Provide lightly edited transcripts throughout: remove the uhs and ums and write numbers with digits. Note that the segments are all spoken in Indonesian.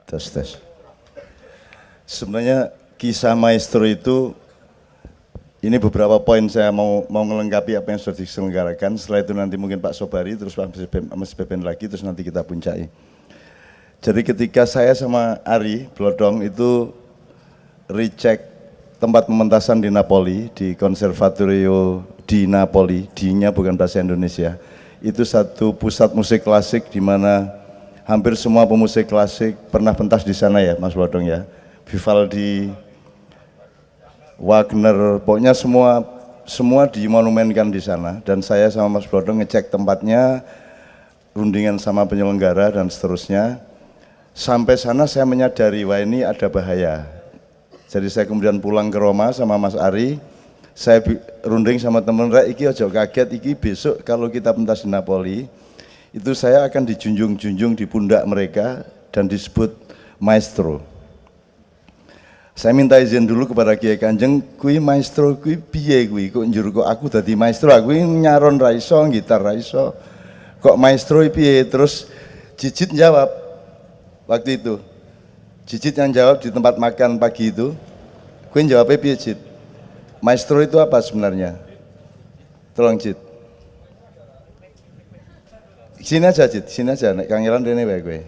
Tes tes. Sebenarnya kisah maestro itu ini beberapa poin saya mau melengkapi apa yang sudah diselenggarakan. Setelah itu nanti mungkin Pak Sobari, terus Mas Beben lagi, terus nanti kita puncai. Jadi ketika saya sama Ari Blodong itu recheck tempat pementasan di Napoli, di Conservatorio di Napoli, D-nya bukan bahasa Indonesia. Itu satu pusat musik klasik di mana hampir semua pemusik klasik pernah pentas di sana ya, Mas Blodong ya. Vivaldi, Wagner, pokoknya semua dimonumenkan di sana. Dan saya sama Mas Blodong ngecek tempatnya, rundingan sama penyelenggara dan seterusnya. Sampai sana saya menyadari wah ini ada bahaya. Jadi saya kemudian pulang ke Roma sama Mas Ari. Saya runding sama temen, iki ojo kaget, iki besok kalau kita pentas di Napoli, itu saya akan dijunjung-junjung di pundak mereka dan disebut maestro. Saya minta izin dulu kepada Kiai Kanjeng, kui maestro kui piye kui, kok njur kok aku dadi maestro, aku nyaron raiso, gitar raiso, kok maestro piye? Terus Cicit jawab waktu itu, Cicit yang jawab di tempat makan pagi itu, kui jawabnya piye Cit? Maestro itu apa sebenarnya? Tolong Cit. Sini aja Cit, sini aja, nek Kang Iran rene wae kowe.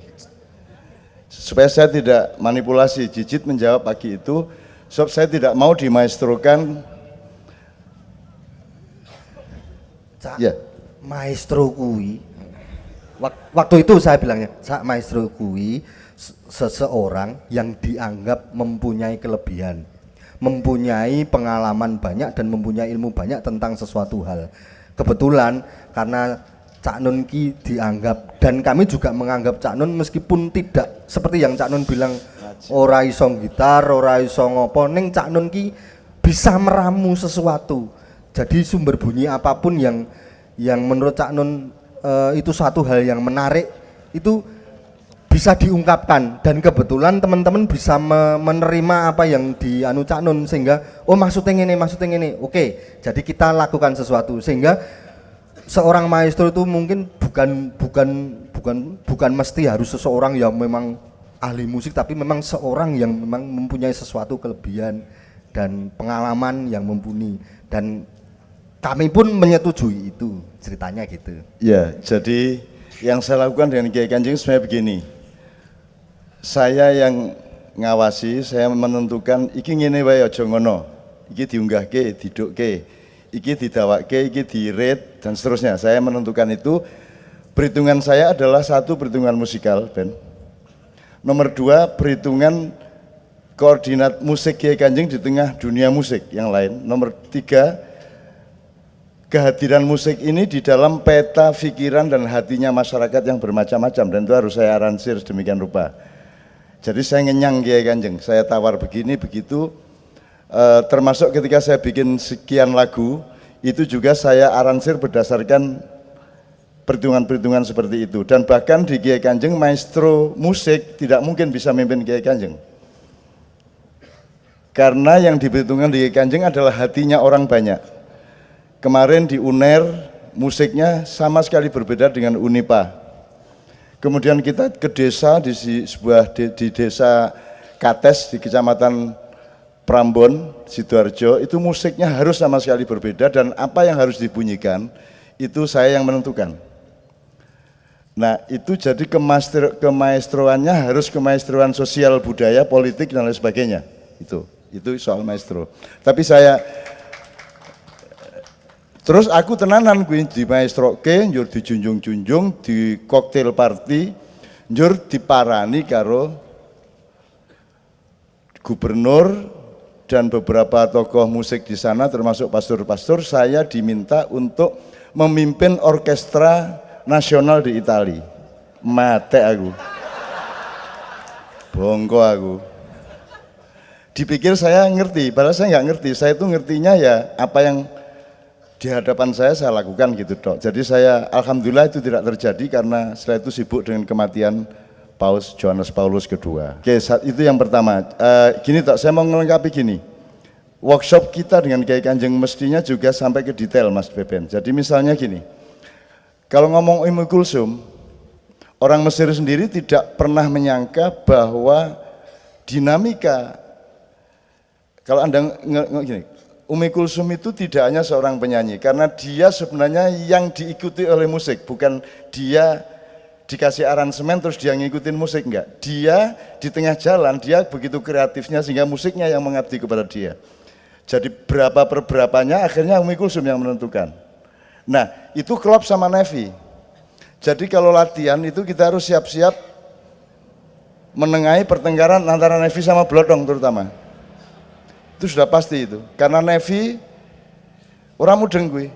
Supaya saya tidak manipulasi, Cicit menjawab pagi itu, sebab saya tidak mau dimaestrokan. Ya. Maestro kui, waktu itu saya bilangnya, maestro kui seseorang yang dianggap mempunyai kelebihan, mempunyai pengalaman banyak dan mempunyai ilmu banyak tentang sesuatu hal. Kebetulan karena Cak Nun ki dianggap, dan kami juga menganggap Cak Nun meskipun tidak seperti yang Cak Nun bilang ora iso gitar, ora iso ngopo, ning Cak Nun ki bisa meramu sesuatu. Jadi sumber bunyi apapun yang menurut Cak Nun itu suatu hal yang menarik, itu bisa diungkapkan, dan kebetulan teman-teman bisa menerima apa yang dianu Cak Nun, sehingga oh maksudnya ini, oke, jadi kita lakukan sesuatu. Sehingga seorang maestro itu mungkin bukan mesti harus seseorang yang memang ahli musik, tapi memang seorang yang memang mempunyai sesuatu kelebihan dan pengalaman yang mumpuni, dan kami pun menyetujui itu, ceritanya gitu. Ya, jadi yang saya lakukan dengan Kiai Kanjeng sebenarnya begini. Saya yang ngawasi, saya menentukan iki ngene wae aja ngono. Iki diunggahke, didukke, iki didawake, iki di-rate dan seterusnya. Saya menentukan itu. Perhitungan saya adalah satu, perhitungan musikal, Ben. Nomor dua, perhitungan koordinat musik Kiai Kanjeng di tengah dunia musik yang lain. Nomor tiga, kehadiran musik ini di dalam peta pikiran dan hatinya masyarakat yang bermacam-macam, dan itu harus saya aransir sedemikian rupa. Jadi saya ngenyang Kiai Kanjeng, saya tawar begini begitu, termasuk ketika saya bikin sekian lagu, itu juga saya aransir berdasarkan perhitungan-perhitungan seperti itu. Dan bahkan di Kiai Kanjeng, maestro musik tidak mungkin bisa memimpin Kiai Kanjeng, karena yang diperhitungkan di Kiai Kanjeng adalah hatinya orang banyak. Kemarin di UNER musiknya sama sekali berbeda dengan UNIPA. Kemudian kita ke desa di desa Kates di Kecamatan Prambon, Sidoarjo, itu musiknya harus sama sekali berbeda, dan apa yang harus dibunyikan itu saya yang menentukan. Nah, itu jadi kemaestroannya harus kemaestroan sosial, budaya, politik dan lain sebagainya. Itu soal maestro. Tapi saya terus aku tenanan kuwi di maestroke, njur dijunjung-junjung, di cocktail party, njur diparani karo gubernur dan beberapa tokoh musik di sana termasuk pastor-pastor. Saya diminta untuk memimpin orkestra nasional di Italia. Mate aku. Bongko aku. Dipikir saya ngerti, padahal saya nggak ngerti. Saya itu ngertinya ya apa yang di hadapan saya lakukan gitu dok. Jadi saya alhamdulillah itu tidak terjadi karena setelah itu sibuk dengan kematian Paus Johannes Paulus II. Oke, itu yang pertama. Gini dok, saya mau melengkapi gini. Workshop kita dengan Kiai Kanjeng mestinya juga sampai ke detail Mas Beben. Jadi misalnya gini, kalau ngomong Ummu Kulsum, orang Mesir sendiri tidak pernah menyangka bahwa dinamika, kalau Anda gini, Umi Kulsum itu tidak hanya seorang penyanyi, karena dia sebenarnya yang diikuti oleh musik, bukan dia dikasih aransemen terus dia ngikutin musik, enggak. Dia di tengah jalan, dia begitu kreatifnya sehingga musiknya yang mengabdi kepada dia. Jadi berapa per berapanya akhirnya Umi Kulsum yang menentukan. Nah, itu klop sama Nevi. Jadi kalau latihan itu kita harus siap-siap menengahi pertengkaran antara Nevi sama Blodong terutama. Itu sudah pasti itu. Karena Nevi orang mudeng gue.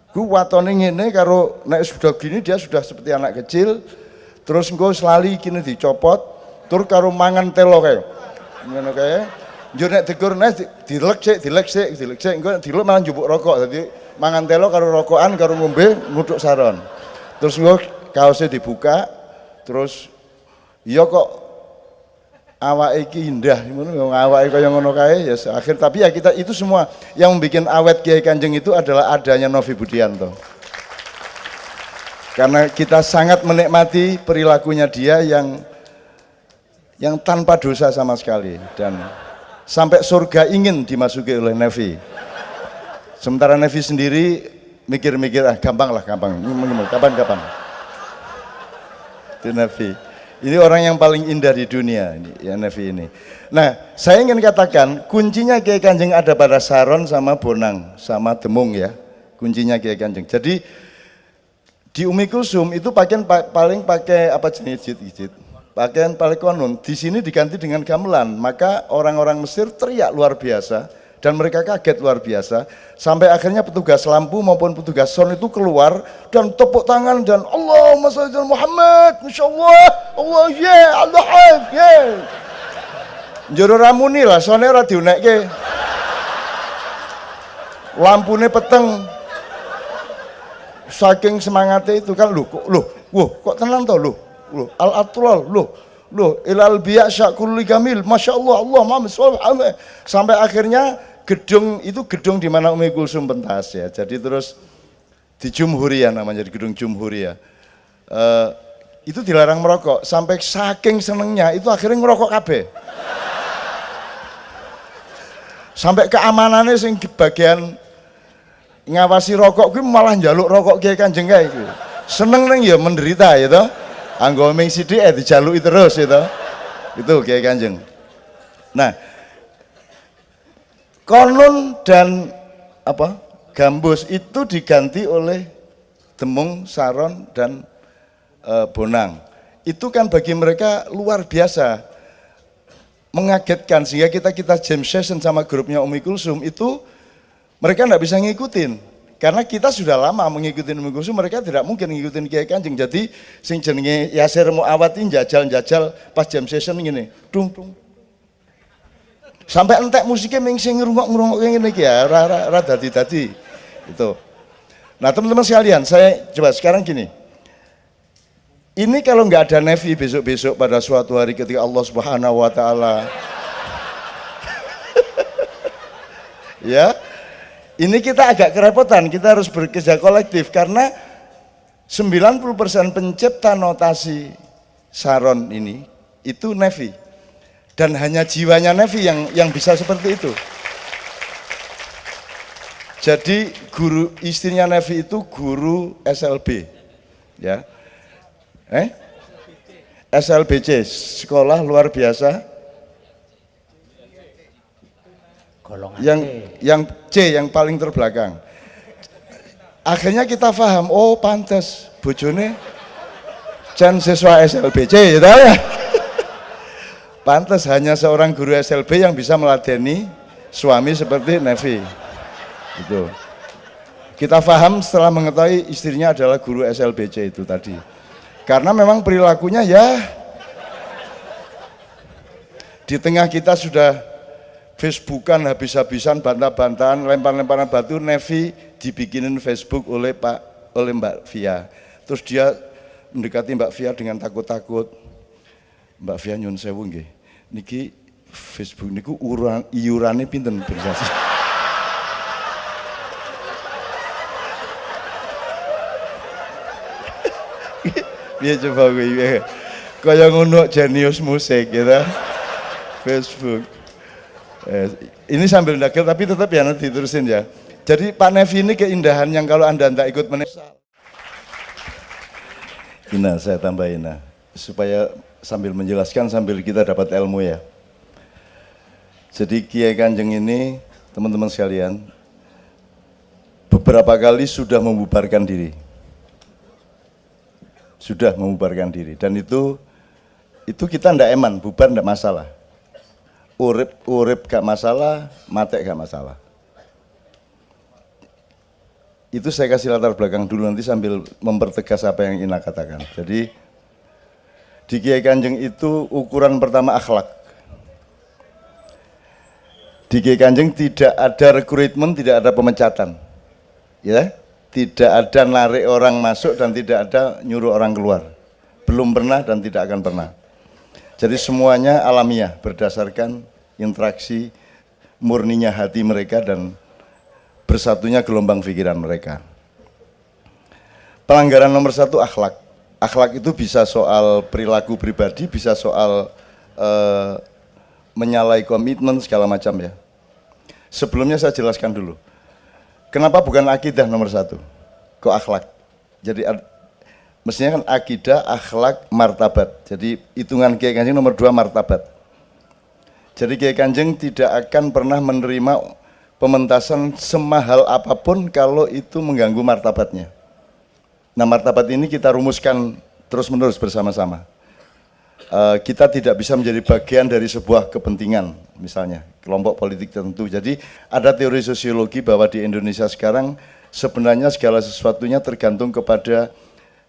Gue watone ngene karo nek sudah gini dia sudah seperti anak kecil. Terus engko selali kini dicopot, tur karo mangan telo kae. Ngono kae. Yo nek tegur nek dilek sik, engko dilek malah njupuk rokok. Dadi mangan telo karo rokokan karo ngombe nguduk saron. Terus engko kaosnya dibuka, terus iya kok awake iki indah ngono, awake kaya ngono kae ya akhir. Tapi ya kita itu semua yang membuat awet Kiai Kanjeng itu adalah adanya Novi Budianto. Karena kita sangat menikmati perilakunya dia yang tanpa dosa sama sekali, dan sampai surga ingin dimasuki oleh Nevi. Sementara Nevi sendiri mikir-mikir gampang, kapan-kapan. Itu Nevi. Ini orang yang paling indah di dunia ini, ya Nevi ini. Nah, saya ingin katakan kuncinya Kiai Kanjeng ada pada Saron sama Bonang sama Demung ya. Kuncinya Kiai Kanjeng. Jadi di Umi Kulsum itu pakaian paling pakai apa jenis jit. Pakaian paling konon. Di sini diganti dengan gamelan. Maka orang-orang Mesir teriak luar biasa dan mereka kaget luar biasa. Sampai akhirnya petugas lampu maupun petugas sound itu keluar dan tepuk tangan dan Allahumma sholli ala Muhammad, masyaallah, Allah ya, Allah ya. Njero ramuni lah, soalnya ora diunekke. Lampune peteng. Saking semangatnya itu kan kok tenang toh al-atrol ilal biya syakul kamil, masyaallah, Allah Muhammad sallallahu. Sampai akhirnya gedung di mana Umi Kulsum pentas ya. Jadi terus di Jumhuria namanya, di gedung Jumhuria. Itu dilarang merokok, sampai saking senengnya itu akhirnya ngerokok kabeh. Sampai keamanannya sing bagian ngawasi rokok kuwi malah njaluk rokok Kiai Kanjeng kae iku. Seneng neng ya menderita ya toh. Anggo ming sithik dijaluki terus ya toh. Itu Kiai Kanjeng. Nah, konon dan gambus itu diganti oleh Demung, Saron dan Bonang. Itu kan bagi mereka luar biasa, mengagetkan, sehingga kita jam session sama grupnya Umi Kulsum itu mereka tidak bisa ngikutin. Karena kita sudah lama mengikuti Umi Kulsum, mereka tidak mungkin ngikutin Kiai Kanjeng. Jadi sing jenenge Yasir Muawatin jajal pas jam session ngene, dung. Sampai entek musiknya sing ngrungok ngene iki ya, ora dadi. Itu. Nah, teman-teman sekalian, saya coba sekarang gini. Ini kalau nggak ada Nevi besok-besok pada suatu hari ketika Allah Subhanahu wa taala ya, ini kita agak kerepotan, kita harus bekerja kolektif karena 90% pencipta notasi Saron ini itu Nevi. Dan hanya jiwanya Nevi yang bisa seperti itu. Jadi guru istrinya Nevi itu guru SLB. Ya. SLBC, sekolah luar biasa. Yang C yang paling terbelakang. Akhirnya kita paham, oh pantas bojone jan siswa SLBC gitu ya. Pantas hanya seorang guru SLB yang bisa meladeni suami seperti Nevi. Gitu. Kita paham setelah mengetahui istrinya adalah guru SLBC itu tadi. Karena memang perilakunya ya di tengah kita sudah Facebookan habis-habisan, bantah-bantahan, lempar-lemparan batu, Nevi dibikinin Facebook oleh Mbak Via. Terus dia mendekati Mbak Via dengan takut-takut. Mbak Via nyun sewu nggih. Niki Facebook niku iurane pinten bersasi. Piye coba kuwi? Kaya ngono jenius musik gitu. Facebook. Ini sambil dagel tapi tetap ya nanti diterusin ya. Jadi Pak Nevi ini keindahan yang kalau Anda tidak ikut menesal. Ina saya tambahin supaya sambil menjelaskan sambil kita dapat ilmu ya. Jadi Kiai Kanjeng ini teman-teman sekalian beberapa kali sudah membubarkan diri. Sudah membubarkan diri dan itu kita ndak eman, bubar ndak masalah. Urip gak masalah, mati gak masalah. Itu saya kasih latar belakang dulu nanti sambil mempertegas apa yang Ina katakan. Jadi di Kiai Kanjeng itu ukuran pertama akhlak. Di Kiai Kanjeng tidak ada rekrutmen, tidak ada pemecatan. Ya, tidak ada narik orang masuk dan tidak ada nyuruh orang keluar. Belum pernah dan tidak akan pernah. Jadi semuanya alamiah berdasarkan interaksi murninya hati mereka dan bersatunya gelombang pikiran mereka. Pelanggaran nomor 1 akhlak. Akhlak itu bisa soal perilaku pribadi, bisa soal menyalahi komitmen segala macam ya. Sebelumnya saya jelaskan dulu. Kenapa bukan akidah nomor 1? Kok akhlak? Jadi mestinya kan akidah, akhlak, martabat. Jadi hitungan Kiai Kanjeng nomor 2 martabat. Jadi Kiai Kanjeng tidak akan pernah menerima pementasan semahal apapun kalau itu mengganggu martabatnya. Nah martabat ini kita rumuskan terus-menerus bersama-sama. Kita tidak bisa menjadi bagian dari sebuah kepentingan, misalnya kelompok politik tertentu. Jadi ada teori sosiologi bahwa di Indonesia sekarang sebenarnya segala sesuatunya tergantung kepada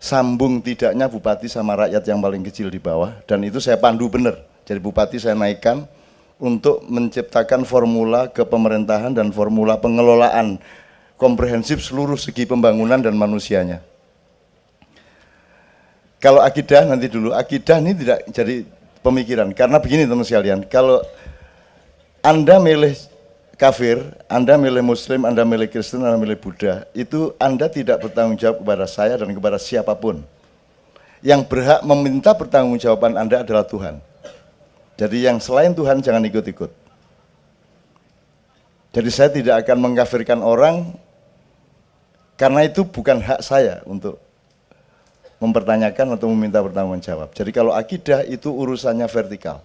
sambung tidaknya bupati sama rakyat yang paling kecil di bawah, dan itu saya pandu benar. Jadi bupati saya naikkan untuk menciptakan formula kepemerintahan dan formula pengelolaan komprehensif seluruh segi pembangunan dan manusianya. Kalau akidah nanti dulu, akidah ini tidak jadi pemikiran, karena begini teman sekalian, kalau Anda milih kafir, Anda milih Muslim, Anda milih Kristen, Anda milih Buddha, itu Anda tidak bertanggung jawab kepada saya dan kepada siapapun. Yang berhak meminta pertanggungjawaban Anda adalah Tuhan. Jadi yang selain Tuhan jangan ikut-ikut. Jadi saya tidak akan mengkafirkan orang, karena itu bukan hak saya untuk mempertanyakan atau meminta pertanggungjawab. Jadi kalau akidah itu urusannya vertikal.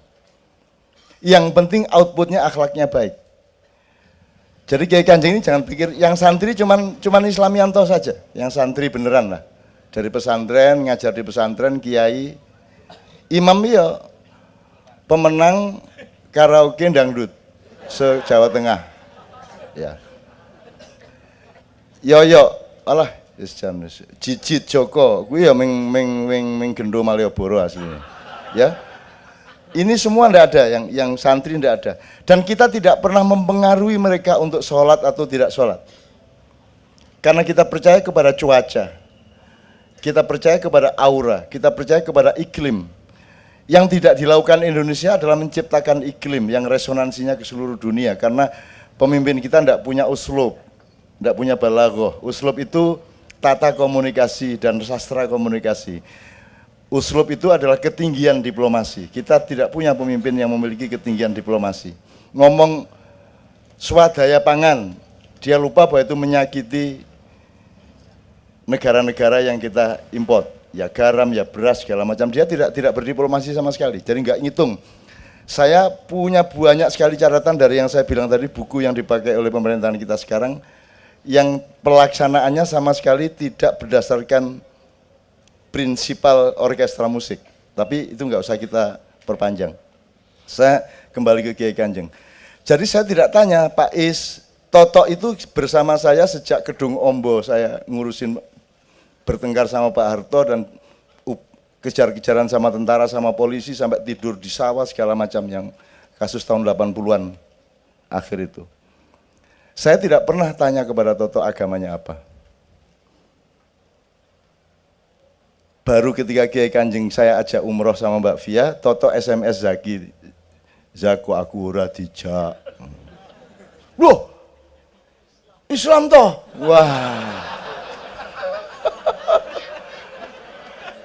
Yang penting outputnya akhlaknya baik. Jadi Kiai Kanjeng ini jangan pikir yang santri cuman Islamianto saja, yang santri beneran lah. Dari pesantren, ngajar di pesantren, kiai, imam ya pemenang karaoke dangdut se-Jawa Tengah. Ya. Yo, alah, Jijit Joko, gue ya ming gendo Malioboro aslinya. Ya. Ini semua ndak ada, yang santri ndak ada. Dan kita tidak pernah mempengaruhi mereka untuk sholat atau tidak sholat. Karena kita percaya kepada cuaca, kita percaya kepada aura, kita percaya kepada iklim. Yang tidak dilakukan Indonesia adalah menciptakan iklim yang resonansinya ke seluruh dunia. Karena pemimpin kita ndak punya uslub, ndak punya balaghah. Uslub itu tata komunikasi dan sastra komunikasi. Uslub itu adalah ketinggian diplomasi. Kita tidak punya pemimpin yang memiliki ketinggian diplomasi. Ngomong swadaya pangan, dia lupa bahwa itu menyakiti negara-negara yang kita import. Ya garam, ya beras, segala macam. Dia tidak berdiplomasi sama sekali. Jadi nggak ngitung. Saya punya banyak sekali catatan dari yang saya bilang tadi, buku yang dipakai oleh pemerintahan kita sekarang, yang pelaksanaannya sama sekali tidak berdasarkan prinsipal orkestra musik. Tapi itu nggak usah kita perpanjang. Saya kembali ke Kiai Kanjeng. Jadi saya tidak tanya, Pak Is, Toto itu bersama saya sejak Kedung Ombo, saya ngurusin bertengkar sama Pak Harto dan kejar-kejaran sama tentara, sama polisi, sampai tidur di sawah segala macam yang kasus tahun 80-an akhir itu. Saya tidak pernah tanya kepada Toto agamanya apa. Baru ketika Kiai Kanjeng saya ajak umroh sama Mbak Via, Toto SMS Zaki, Zako aku ora dijak. Loh, Islam toh? Wah.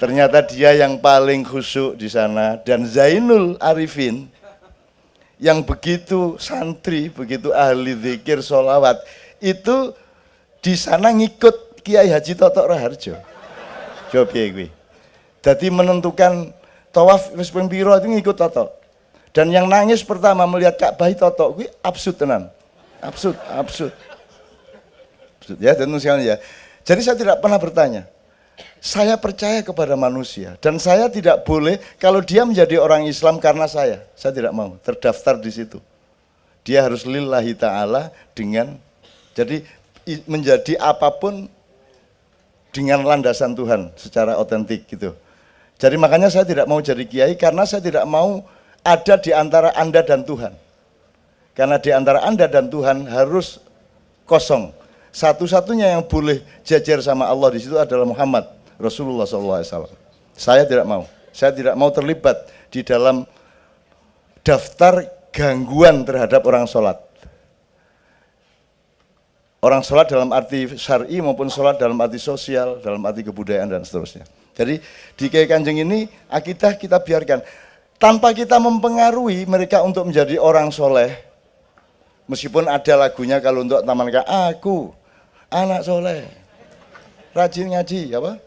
Ternyata dia yang paling khusyuk di sana, dan Zainul Arifin yang begitu santri, begitu ahli zikir, sholawat, itu di sana ngikut Kiai Haji Toto Raharjo. Coba gue. Jadi menentukan tawaf wis ping pira itu ngikut Toto. Dan yang nangis pertama melihat Ka'bah Toto, gue absurd tenan. Absurd. Absurd ya, dan sekalian ya. Jadi saya tidak pernah bertanya. Saya percaya kepada manusia dan saya tidak boleh kalau dia menjadi orang Islam karena saya tidak mau terdaftar di situ. Dia harus lillahi ta'ala dengan, jadi menjadi apapun dengan landasan Tuhan secara otentik gitu. Jadi makanya saya tidak mau jadi kiai karena saya tidak mau ada di antara Anda dan Tuhan. Karena di antara Anda dan Tuhan harus kosong. Satu-satunya yang boleh jajar sama Allah di situ adalah Muhammad Rasulullah SAW. Saya tidak mau terlibat di dalam daftar gangguan terhadap orang sholat. Orang sholat dalam arti syar'i maupun sholat dalam arti sosial, dalam arti kebudayaan dan seterusnya. Jadi di Kiai Kanjeng ini akidah kita biarkan tanpa kita mempengaruhi mereka untuk menjadi orang soleh. Meskipun ada lagunya kalau untuk taman aku anak soleh, rajin ngaji, apa?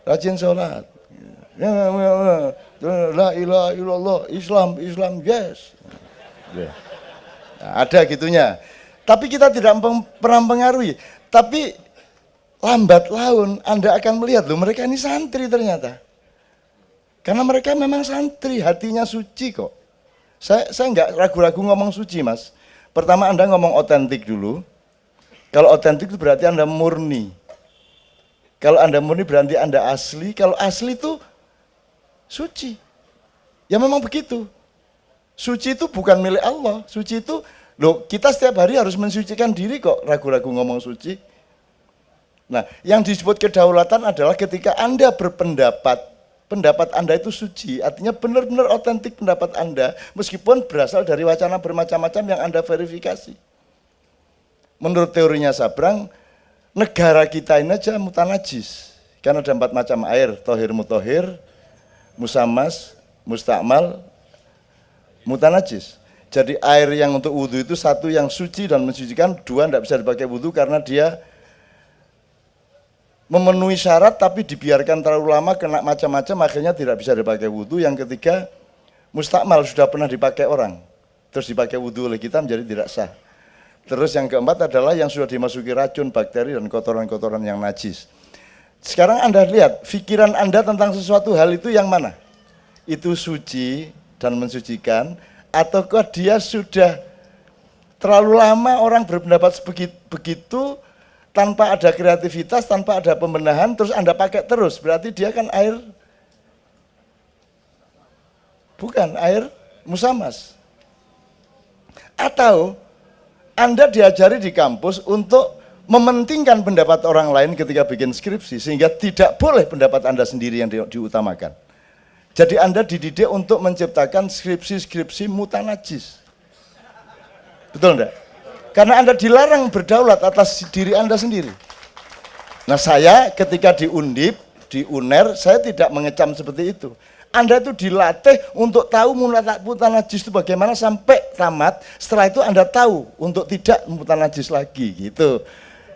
Rajin sholat. La ilaha illallah, Islam, yes. Nah, ada gitunya. Tapi kita tidak pernah mempengaruhi. Tapi lambat laun Anda akan melihat loh, mereka ini santri ternyata. Karena mereka memang santri, hatinya suci kok. Saya nggak ragu-ragu ngomong suci, Mas. Pertama Anda ngomong otentik dulu. Kalau otentik itu berarti Anda murni. Kalau Anda murni berarti Anda asli. Kalau asli itu suci. Ya memang begitu. Suci itu bukan milik Allah. Suci itu, loh kita setiap hari harus mensucikan diri kok. Ragu-ragu ngomong suci. Nah, yang disebut kedaulatan adalah ketika Anda berpendapat, pendapat Anda itu suci. Artinya benar-benar otentik pendapat Anda. Meskipun berasal dari wacana bermacam-macam yang Anda verifikasi. Menurut teorinya Sabrang, negara kita ini aja mutanajis. Karena ada 4 macam air, tohir mutohir, musamas, mustakmal, mutanajis. Jadi air yang untuk wudhu itu 1 yang suci dan mensucikan, 2 tidak bisa dipakai wudhu karena dia memenuhi syarat tapi dibiarkan terlalu lama kena macam-macam akhirnya tidak bisa dipakai wudhu. Yang ketiga, mustakmal sudah pernah dipakai orang, terus dipakai wudhu oleh kita menjadi tidak sah. Terus yang keempat adalah yang sudah dimasuki racun, bakteri, dan kotoran-kotoran yang najis. Sekarang Anda lihat, pikiran Anda tentang sesuatu hal itu yang mana? Itu suci dan mensucikan, ataukah dia sudah terlalu lama orang berpendapat begitu, tanpa ada kreativitas, tanpa ada pembenahan, terus Anda pakai terus, berarti dia kan air, bukan air musamas. Atau Anda diajari di kampus untuk mementingkan pendapat orang lain ketika bikin skripsi, sehingga tidak boleh pendapat Anda sendiri yang diutamakan. Jadi Anda dididik untuk menciptakan skripsi-skripsi mutanajis. Betul enggak? Karena Anda dilarang berdaulat atas diri Anda sendiri. Nah saya ketika di Undip, di UNER, saya tidak mengecam seperti itu. Anda itu dilatih untuk tahu mutanajis itu bagaimana sampai tamat. Setelah itu Anda tahu untuk tidak mutanajis lagi gitu.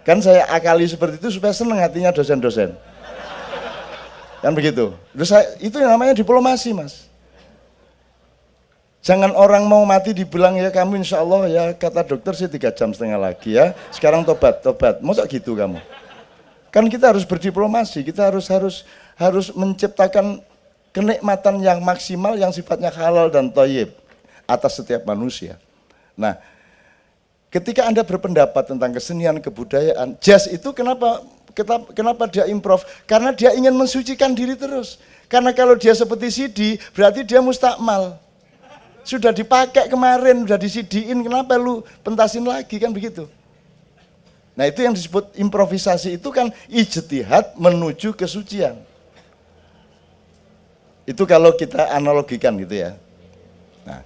Kan saya akali seperti itu supaya senang hatinya dosen-dosen. Kan begitu. Itu yang namanya diplomasi, Mas. Jangan orang mau mati dibilang ya kamu insya Allah ya kata dokter sih 3,5 jam lagi ya. Sekarang tobat. Masa gitu kamu? Kan kita harus berdiplomasi. Kita harus menciptakan kenikmatan yang maksimal yang sifatnya halal dan thayyib atas setiap manusia. Nah, ketika Anda berpendapat tentang kesenian, kebudayaan, jazz itu kenapa dia improv? Karena dia ingin mensucikan diri terus. Karena kalau dia seperti CD, berarti dia mustakmal. Sudah dipakai kemarin, sudah di CD-in, kenapa lu pentasin lagi, kan begitu. Nah itu yang disebut improvisasi, itu kan ijtihad menuju kesucian. Itu kalau kita analogikan gitu ya. Nah,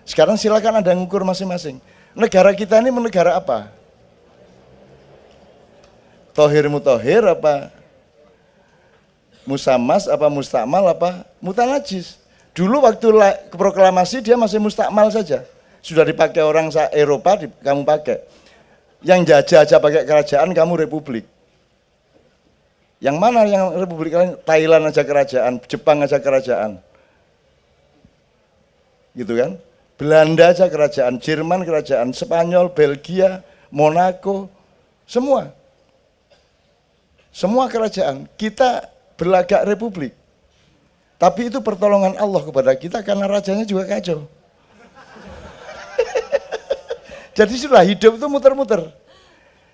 sekarang silakan Anda ngukur masing-masing. Negara kita ini negara apa? Tohir mutohir apa? musamas apa mustakmal apa mutanajis. Dulu waktu proklamasi dia masih mustakmal saja. Sudah dipakai orang Eropa, kamu pakai. Yang jajah aja pakai kerajaan, kamu republik. Yang mana yang republik lain? Thailand aja kerajaan, Jepang aja kerajaan. Gitu kan? Belanda aja kerajaan, Jerman kerajaan, Spanyol, Belgia, Monaco, semua. Semua kerajaan. Kita berlagak republik. Tapi itu pertolongan Allah kepada kita karena rajanya juga kacau. Jadi sudah hidup itu muter-muter.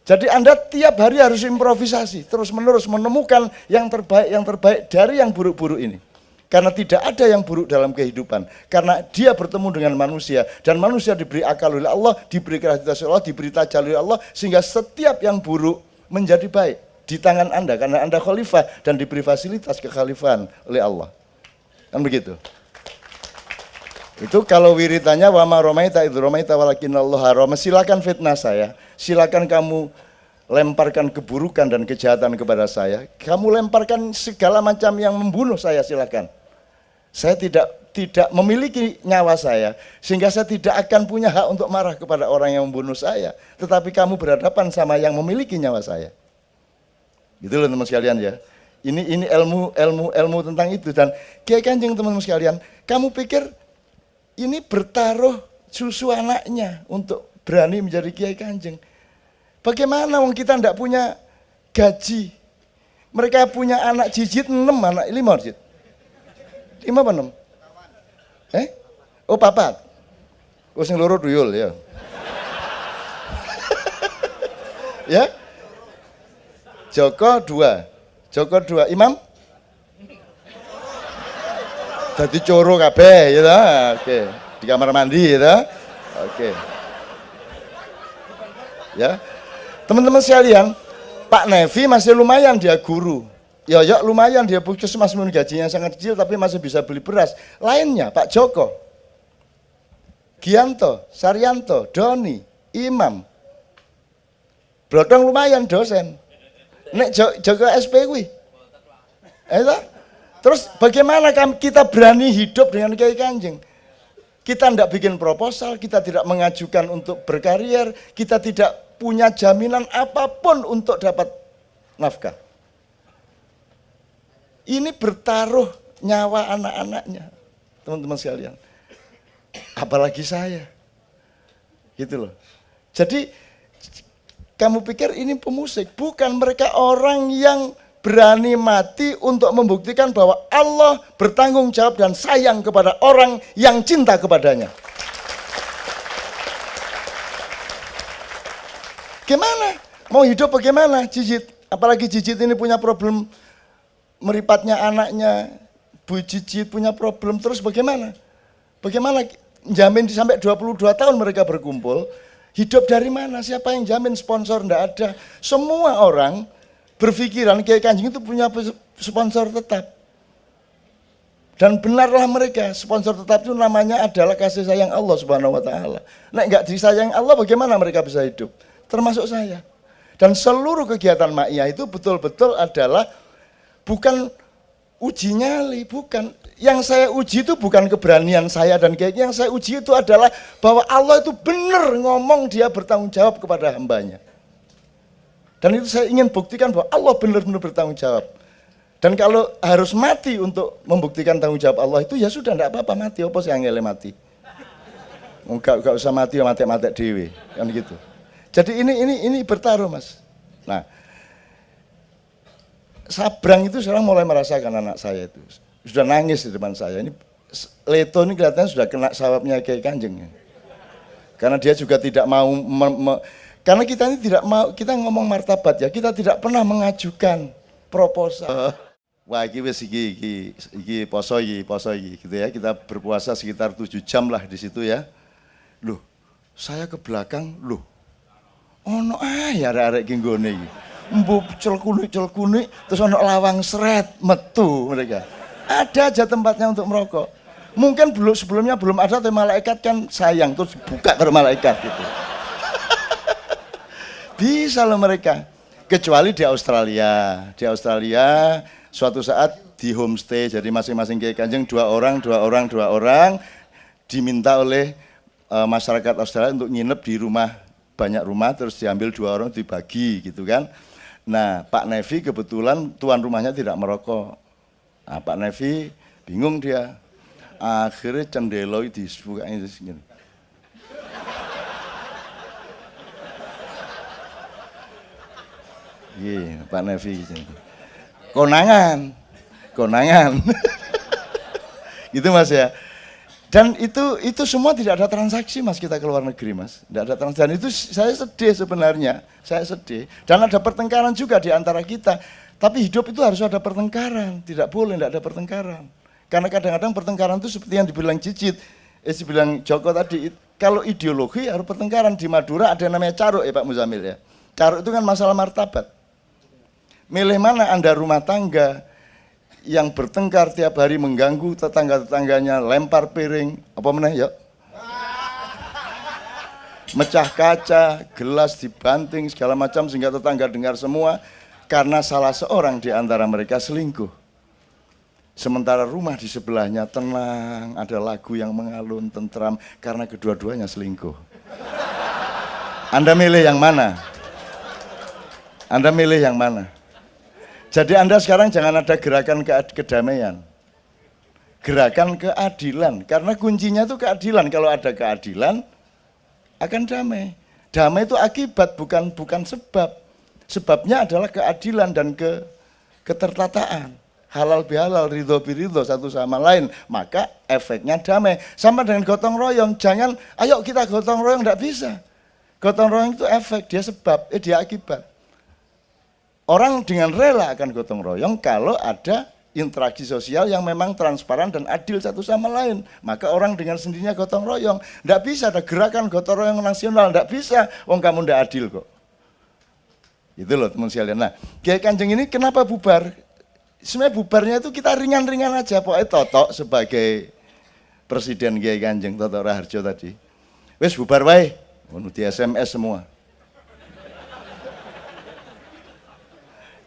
Jadi Anda tiap hari harus improvisasi, terus-menerus menemukan yang terbaik dari yang buruk-buruk ini. Karena tidak ada yang buruk dalam kehidupan. Karena dia bertemu dengan manusia. Dan manusia diberi akal oleh Allah, diberi kreativitas oleh Allah, diberi tajalli oleh Allah. Sehingga setiap yang buruk menjadi baik di tangan Anda. Karena Anda khalifah dan diberi fasilitas kekhalifahan oleh Allah. Kan begitu. Itu kalau wiritannya wa ma romaita idh romaita walakinnallaha rama. Silakan fitnah saya, silakan kamu lemparkan keburukan dan kejahatan kepada saya. Kamu lemparkan segala macam yang membunuh saya, silakan. Saya tidak memiliki nyawa saya, sehingga saya tidak akan punya hak untuk marah kepada orang yang membunuh saya. Tetapi kamu berhadapan sama yang memiliki nyawa saya. Gitu loh teman sekalian ya. Ini ilmu tentang itu. Dan Kiai Kanjeng teman-teman sekalian, kamu pikir ini bertaruh susu anaknya untuk berani menjadi Kiai Kanjeng. Bagaimana wong kita tidak punya gaji? Mereka punya anak jijit 6, anak 5 jijit. 5 apa 6? Oh 4. Oh sing loro duyul ya. Ya. Joko 2, Imam? Jadi coro kabeh ya ta? Oke, di kamar mandi ya ta? Oke. Ya. Teman-teman sekalian, Pak Nevi masih lumayan dia guru. Ya lumayan dia puskesmas gajinya sangat kecil tapi masih bisa beli beras. Lainnya Pak Joko, Gianto, Saryanto, Doni, Imam. Blodong lumayan dosen. Nek Joko SP kuwi. Terus bagaimana kita berani hidup dengan Kiai Kanjeng? Kita tidak bikin proposal, kita tidak mengajukan untuk berkarier, kita tidak punya jaminan apapun untuk dapat nafkah. Ini bertaruh nyawa anak-anaknya, teman-teman sekalian. Apalagi saya. Gitu loh. Jadi kamu pikir ini pemusik, bukan, mereka orang yang berani mati untuk membuktikan bahwa Allah bertanggung jawab dan sayang kepada orang yang cinta kepadanya. Gimana? Mau hidup bagaimana Jijit? Apalagi Jijit ini punya problem meripatnya anaknya, Bu Jijit punya problem, terus bagaimana? Bagaimana jamin sampai 22 tahun mereka berkumpul? Hidup dari mana? Siapa yang jamin? Sponsor enggak ada. Semua orang berpikiran Kiai Kanjeng itu punya sponsor tetap. Dan benarlah mereka, sponsor tetap itu namanya adalah kasih sayang Allah Subhanahu wa taala. Nek enggak disayang Allah, bagaimana mereka bisa hidup? Termasuk saya. Dan seluruh kegiatan Ma'iyah itu betul-betul adalah bukan uji nyali, bukan. Yang saya uji itu bukan keberanian saya dan Kiai, yang saya uji itu adalah bahwa Allah itu benar ngomong, dia bertanggung jawab kepada hambanya. Dan itu saya ingin buktikan bahwa Allah benar-benar bertanggung jawab. Dan kalau harus mati untuk membuktikan tanggung jawab Allah itu, ya sudah, enggak apa-apa mati, apa sih angele mati. Enggak usah mati, mati dewe, kan gitu. Jadi ini bertaruh, Mas. Nah, Sabrang itu sekarang mulai merasakan anak saya itu. Sudah nangis di depan saya. Ini Leto ini kelihatannya sudah kena sawabnya Kiai Kanjeng. Karena dia juga tidak mau karena kita ini tidak mau, kita ngomong martabat ya, kita tidak pernah mengajukan proposal. Wah, iki poso iki gitu ya. Kita berpuasa sekitar 7 jam lah di situ ya. Loh, saya ke belakang, loh. Ono ya arek-arek ki nggone iki. Mbok celkunik terus ono lawang seret metu mereka. Ada aja tempatnya untuk merokok. Mungkin sebelumnya belum ada, tapi malaikat kan sayang terus buka ke malaikat gitu. Bisa loh mereka. Kecuali di Australia. Di Australia Suatu saat di homestay, jadi masing-masing Kiai Kanjeng dua orang, diminta oleh masyarakat Australia untuk nginep di rumah, banyak rumah, terus diambil 2 orang dibagi gitu kan. Nah Pak Nevi kebetulan tuan rumahnya tidak merokok. Nah, Pak Nevi bingung dia, akhirnya cendeloi dibuka ini segini. Iya, Pak Nevi gitu. Konangan gitu Mas ya. Dan itu semua tidak ada transaksi Mas, kita ke luar negeri Mas, tidak ada transaksi. Dan itu saya sedih sebenarnya, saya sedih. Dan ada pertengkaran juga di antara kita. Tapi hidup itu harus ada pertengkaran, tidak boleh tidak ada pertengkaran. Karena kadang-kadang pertengkaran itu seperti yang dibilang Cicit, dibilang Joko tadi, kalau ideologi harus pertengkaran. Di Madura ada yang namanya caruk ya Pak Muzamil ya. Caruk itu kan masalah martabat. Milih mana Anda rumah tangga yang bertengkar tiap hari mengganggu tetangga-tetangganya, lempar piring, apa meneh ya? Mecah kaca, gelas dibanting, segala macam sehingga tetangga dengar semua karena salah seorang di antara mereka selingkuh. Sementara rumah di sebelahnya tenang, ada lagu yang mengalun, tentram karena kedua-duanya selingkuh. Anda milih yang mana? Anda milih yang mana? Jadi Anda sekarang jangan ada gerakan kedamaian, gerakan keadilan, karena kuncinya itu keadilan. Kalau ada keadilan akan damai. Damai itu akibat, bukan sebab. Sebabnya adalah keadilan dan ketertataan. Halal bihalal, ridho biridho satu sama lain, maka efeknya damai. Sama dengan gotong royong, jangan ayo kita gotong royong, tidak bisa. Gotong royong itu efek, dia sebab, dia akibat. Orang dengan rela akan gotong royong kalau ada interaksi sosial yang memang transparan dan adil satu sama lain. Maka orang dengan sendirinya gotong royong. Tidak bisa ada gerakan gotong royong nasional, tidak bisa. Wong kamu tidak adil kok. Itu loh teman sekalian. Nah, Kiai Kanjeng ini kenapa bubar? Sebenarnya bubarnya itu kita ringan-ringan aja. Pokoknya Toto sebagai Presiden Kiai Kanjeng, Toto Raharjo tadi. Wes bubar wae, di SMS semua.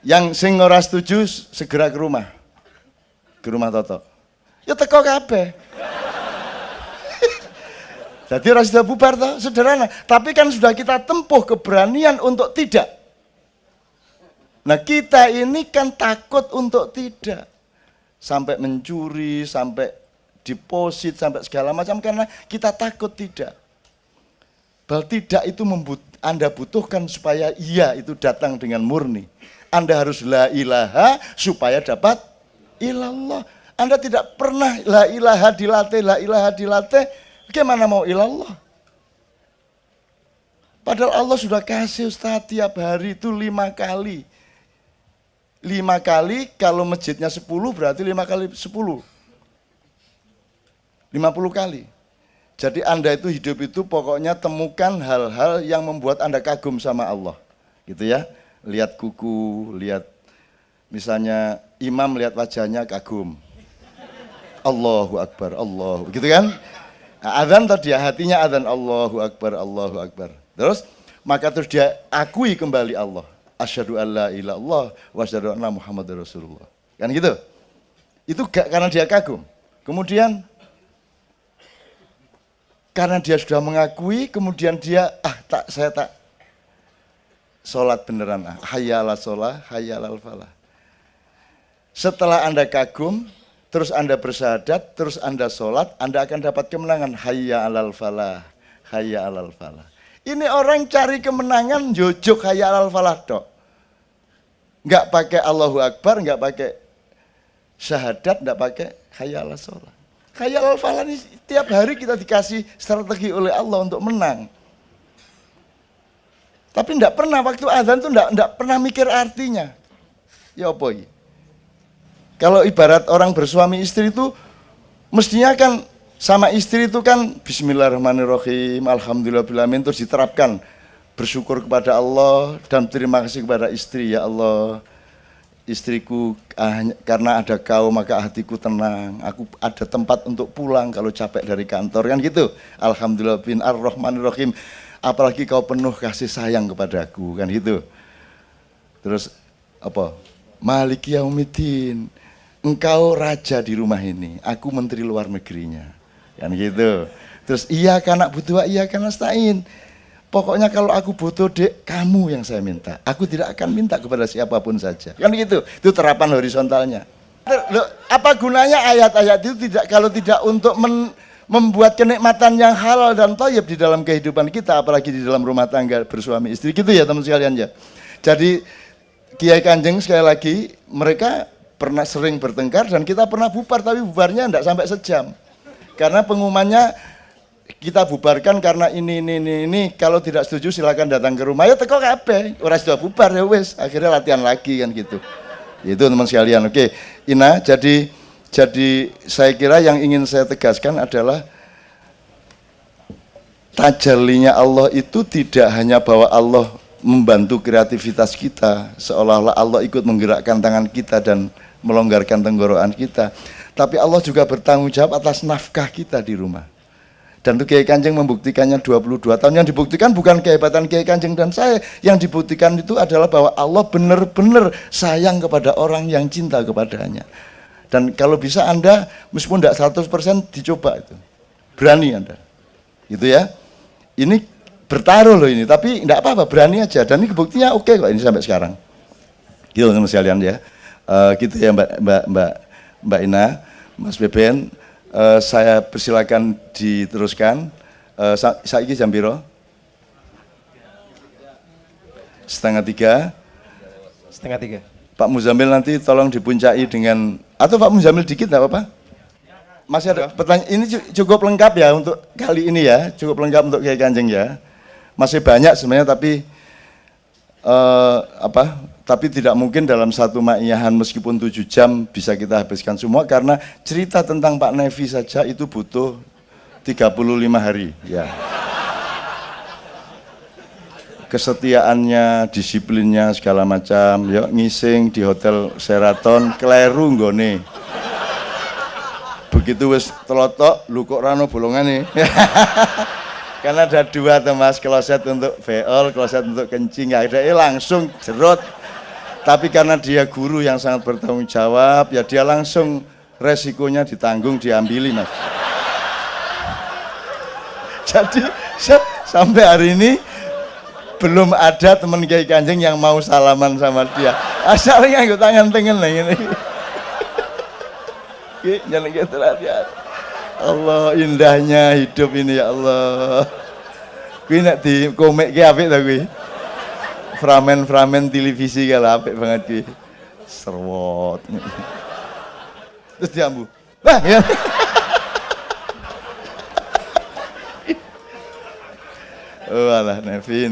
Yang sing ora setuju segera ke rumah Toto. Ya teko kabeh. Jadi ora sudah bubar toh, sederhana. Tapi kan sudah kita tempuh keberanian untuk tidak. Nah kita ini kan takut untuk tidak. Sampai mencuri, sampai deposit, sampai segala macam karena kita takut tidak. Bahwa tidak itu Anda butuhkan supaya iya itu datang dengan murni. Anda harus la ilaha supaya dapat ilallah. Anda tidak pernah la ilaha dilatih, bagaimana mau ilallah? Padahal Allah sudah kasih Ustaz tiap hari itu 5 kali. 5 kali kalau masjidnya 10 berarti 5 kali 10. 50 kali. Jadi Anda itu hidup itu pokoknya temukan hal-hal yang membuat Anda kagum sama Allah. Gitu ya. Lihat kuku, lihat misalnya imam lihat wajahnya kagum. Allahu Akbar, Allahu, gitu kan? Nah, adzan tadi hatinya adzan Allahu Akbar, Allahu Akbar. Terus maka terus dia akui kembali Allah. Asyhadu alla ilaha illallah wa asyhadu anna Muhammadar Rasulullah. Kan gitu? Itu karena dia kagum. Kemudian karena dia sudah mengakui, kemudian dia saya tak sholat beneran, hayya ala sholah, hayya ala falah. Setelah Anda kagum, terus Anda bersyahadat, terus Anda sholat, Anda akan dapat kemenangan, hayya ala falah, hayya ala falah. Ini orang cari kemenangan, jojuk hayya ala falah dok. Enggak pakai Allahu Akbar, enggak pakai syahadat, enggak pakai hayya ala sholah. Hayya ala falah ini tiap hari kita dikasih strategi oleh Allah untuk menang. Tapi enggak pernah waktu azan tuh enggak pernah mikir artinya. Ya apa ini? Kalau ibarat orang bersuami istri itu mestinya kan sama istri itu kan bismillahirrahmanirrahim, alhamdulillahirrahmanirrahim terus diterapkan. Bersyukur kepada Allah dan terima kasih kepada istri, ya Allah. Istriku karena ada kau maka hatiku tenang. Aku ada tempat untuk pulang kalau capek dari kantor kan gitu. Alhamdulillahirrahmanirrahim. Apalagi kau penuh kasih sayang kepadaku kan gitu. Terus apa? Maliki Yaumiddin. Engkau raja di rumah ini, aku menteri luar negerinya. Kan gitu. Terus iya karena butuh, iya karena nasta'in. Pokoknya kalau aku butuh dek, kamu yang saya minta. Aku tidak akan minta kepada siapapun saja. Kan gitu. Itu terapan horizontalnya. Loh, apa gunanya ayat-ayat itu kalau tidak untuk membuat kenikmatan yang halal dan thayyib di dalam kehidupan kita, apalagi di dalam rumah tangga bersuami istri. Gitu ya teman sekalian ya. Jadi Kiai Kanjeng sekali lagi, mereka pernah sering bertengkar dan kita pernah bubar, tapi bubarnya tidak sampai sejam. Karena pengumumannya kita bubarkan karena ini. Kalau tidak setuju silakan datang ke rumah. Ya teko kabeh, ora sudah bubar ya wis. Akhirnya latihan lagi kan gitu. Itu teman sekalian. Oke, Ina, jadi saya kira yang ingin saya tegaskan adalah tajallinya Allah itu tidak hanya bahwa Allah membantu kreativitas kita, seolah-olah Allah ikut menggerakkan tangan kita dan melonggarkan tenggorokan kita, tapi Allah juga bertanggung jawab atas nafkah kita di rumah. Dan itu Kiai Kanjeng membuktikannya 22 tahun. Yang dibuktikan bukan kehebatan Kiai Kanjeng dan saya, yang dibuktikan itu adalah bahwa Allah benar-benar sayang kepada orang yang cinta kepadanya. Dan kalau bisa Anda, meskipun tidak 100% dicoba itu, berani Anda, gitu ya. Ini bertaruh loh ini, tapi tidak apa-apa, berani aja. Dan ini buktinya oke kok ini sampai sekarang. Gitu teman sekalian ya. Gitu ya Mbak Ina, Mas Beben, saya persilakan diteruskan. Saiki jam piro? 2:30. 2:30. Pak Muzamil nanti tolong dipuncai dengan, atau Pak Muzamil dikit enggak apa-apa? Masih ada pertanyaan, ini cukup lengkap ya untuk kali ini ya, cukup lengkap untuk Kiai Kanjeng ya. Masih banyak sebenarnya tapi tapi tidak mungkin dalam satu maiyahan meskipun 7 jam bisa kita habiskan semua, karena cerita tentang Pak Nevi saja itu butuh 35 hari ya. Kesetiaannya, disiplinnya segala macam, ya ngising di hotel Sheraton kleru nggone. Begitu wis telotok, lu kok rano bolongane. Karena ada 2 tuh Mas, kloset untuk veol, kloset untuk kencing, ya langsung jerot. Tapi karena dia guru yang sangat bertanggung jawab, ya dia langsung resikonya ditanggung, diambili Mas. Jadi sampai hari ini belum ada teman Kiai Kanjeng yang mau salaman sama dia. Asalnya nganggo tangan tengen lah ini. Jangan gitu hati-hati. Allah, indahnya hidup ini ya Allah. Kuwi nek di komik ki apik ta kuwi. Framen televisi kalau apik banget kuwi. Serwot. Terus diambu. Wah, ya. Oh alah, Nevi.